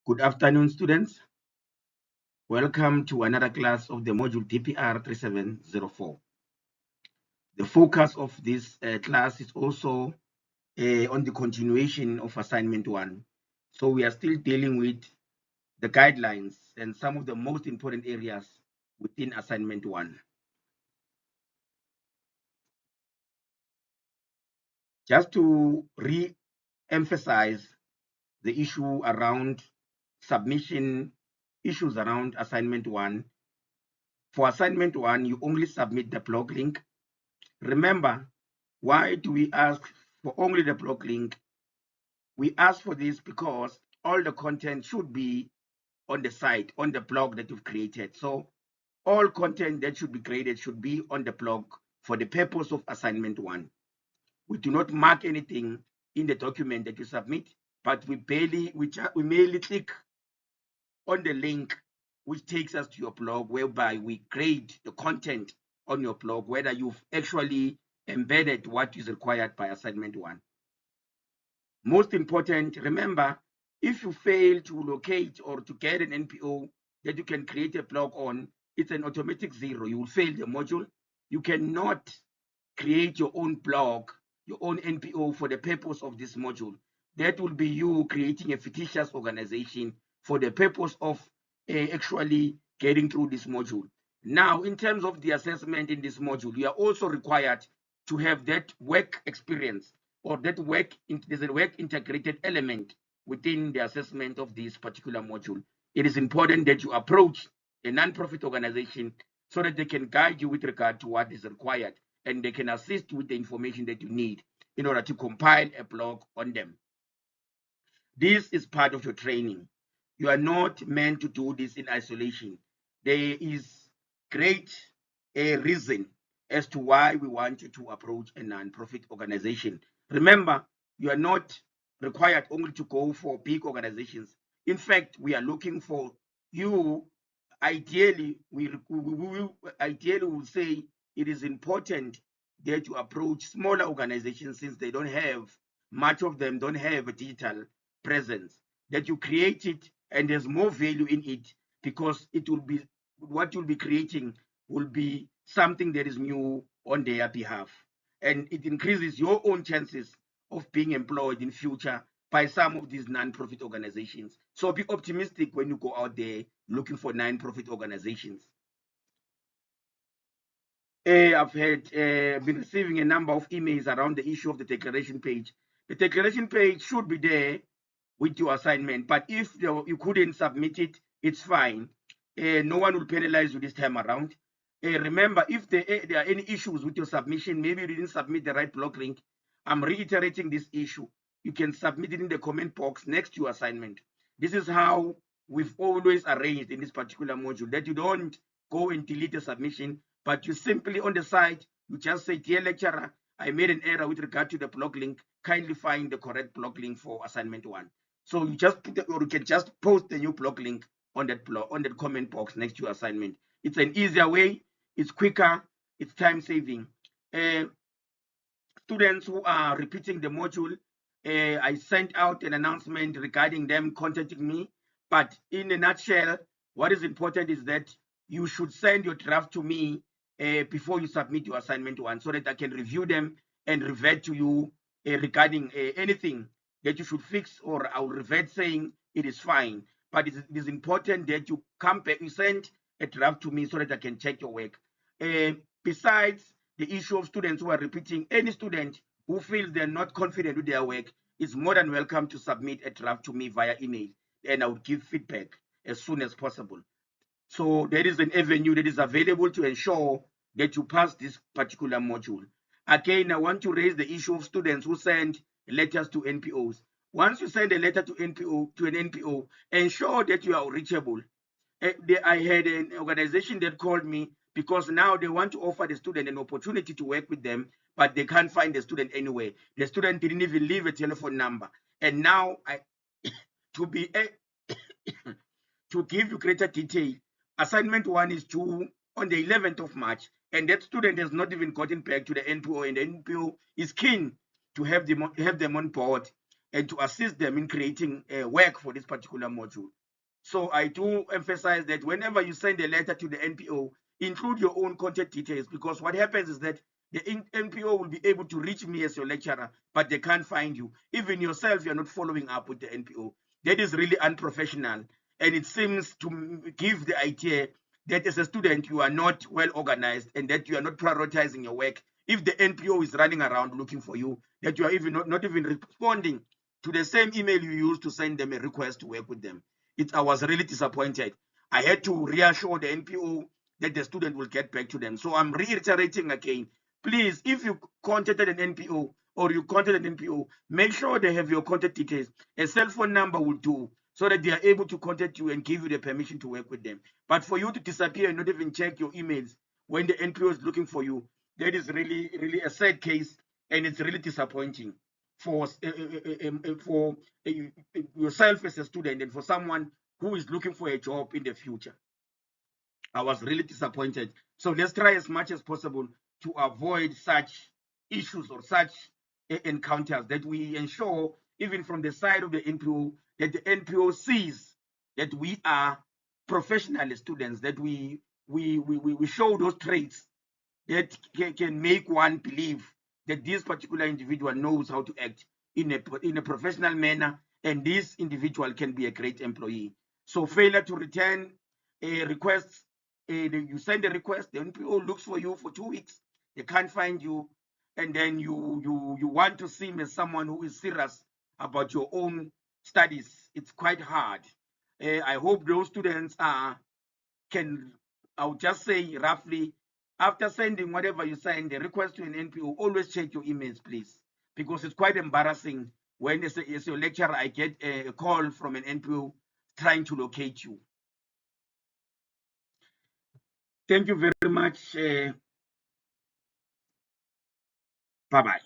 Good afternoon, students. Welcome to another class of the module DPR3704. The focus of this class is also on the continuation of assignment 1. So we are still dealing with the guidelines and some of the most important areas within assignment 1. Just to re-emphasize the issue around submission, issues around assignment 1. For assignment 1, you only submit the blog link. Remember, why do we ask for only the blog link? We ask for this because all the content should be on the site, on the blog that you've created. So all content that should be created should be on the blog for the purpose of assignment 1. We do not mark anything in the document that you submit, but we merely click on the link which takes us to your blog, whereby we grade the content on your blog, whether you've actually embedded what is required by assignment 1. Most important, remember, if you fail to locate or to get an NPO that you can create a blog on, it's an automatic 0. You will fail the module. You cannot create your own blog, your own NPO for the purpose of this module. That will be you creating a fictitious organization for the purpose of actually getting through this module. Now, in terms of the assessment in this module, you are also required to have that work experience, or that there's a work integrated element within the assessment of this particular module. It is important that you approach a non-profit organization so that they can guide you with regard to what is required, and they can assist with the information that you need in order to compile a blog on them. This is part of your training. You are not meant to do this in isolation. There is great reason as to why we want you to approach a non-profit organization. Remember, you are not required only to go for big organizations. In fact, we are looking for you. Ideally, we will say it is important that you approach smaller organizations, since they don't have, much of them don't have a digital presence, that you create it and there's more value in it, because it will be, what you'll be creating will be something that is new on their behalf, and it increases your own chances of being employed in future by some of these non-profit organizations. So be optimistic when you go out there looking for non-profit organizations. I've been receiving a number of emails around the issue of the declaration page. The declaration page should be there with your assignment, but if you couldn't submit it, it's fine. No one will penalize you this time around. Remember, if there are any issues with your submission, maybe you didn't submit the right blog link, I'm reiterating this issue. You can submit it in the comment box next to your assignment. This is how we've always arranged in this particular module, that you don't go and delete the submission, but you simply on the site, you just say, dear lecturer, I made an error with regard to the blog link. Kindly find the correct blog link for assignment 1. So you just put or you can just post the new blog link on that blog, on that comment box next to your assignment. It's an easier way, it's quicker, it's time saving. Students who are repeating the module, I sent out an announcement regarding them contacting me, but in a nutshell, what is important is that you should send your draft to me before you submit your assignment 1, so that I can review them and revert to you regarding anything that you should fix, or I'll revert saying it is fine. But it is important that you come back, you send a draft to me so that I can check your work. Besides the issue of students who are repeating, any student who feels they're not confident with their work is more than welcome to submit a draft to me via email, and I will give feedback as soon as possible. So there is an avenue that is available to ensure that you pass this particular module. Again, I want to raise the issue of students who send letters to NPOs. Once you send a letter to an NPO, ensure that you are reachable. I had an organization that called me because now they want to offer the student an opportunity to work with them, but they can't find the student anywhere. The student didn't even leave a telephone number. And now to give you greater detail, assignment 1 is due on the 11th of March, and that student has not even gotten back to the NPO, and the NPO is keen to have them on board. and to assist them in creating work for this particular module. So I do emphasize that whenever you send a letter to the NPO, include your own contact details, because what happens is that the NPO will be able to reach me as your lecturer, but they can't find you. Even yourself, you're not following up with the NPO. That is really unprofessional. And it seems to give the idea that as a student, you are not well organized and that you are not prioritizing your work. If the NPO is running around looking for you, that you are even not even responding to the same email you used to send them a request to work with them. I was really disappointed. I had to reassure the NPO that the student will get back to them. So I'm reiterating again, please, if you contacted an NPO or you contacted an NPO, make sure they have your contact details. A cell phone number will do, so that they are able to contact you and give you the permission to work with them. But for you to disappear and not even check your emails when the NPO is looking for you, that is really, really a sad case, and it's really disappointing for yourself as a student and for someone who is looking for a job in the future. I was really disappointed. So let's try as much as possible to avoid such issues or such encounters, that we ensure, even from the side of the NPO, that the NPO sees that we are professional students, that we show those traits that can make one believe that this particular individual knows how to act in a professional manner, and this individual can be a great employee. So failure to return a request, you send a request, the NPO looks for you for 2 weeks, they can't find you, and then you want to seem as someone who is serious about your own studies. It's quite hard. I hope those students can, I would just say roughly, after sending whatever you send, the request to an NPO, always check your emails, please, because it's quite embarrassing when as a lecturer I get a call from an NPO trying to locate you. Thank you very much. Bye-bye.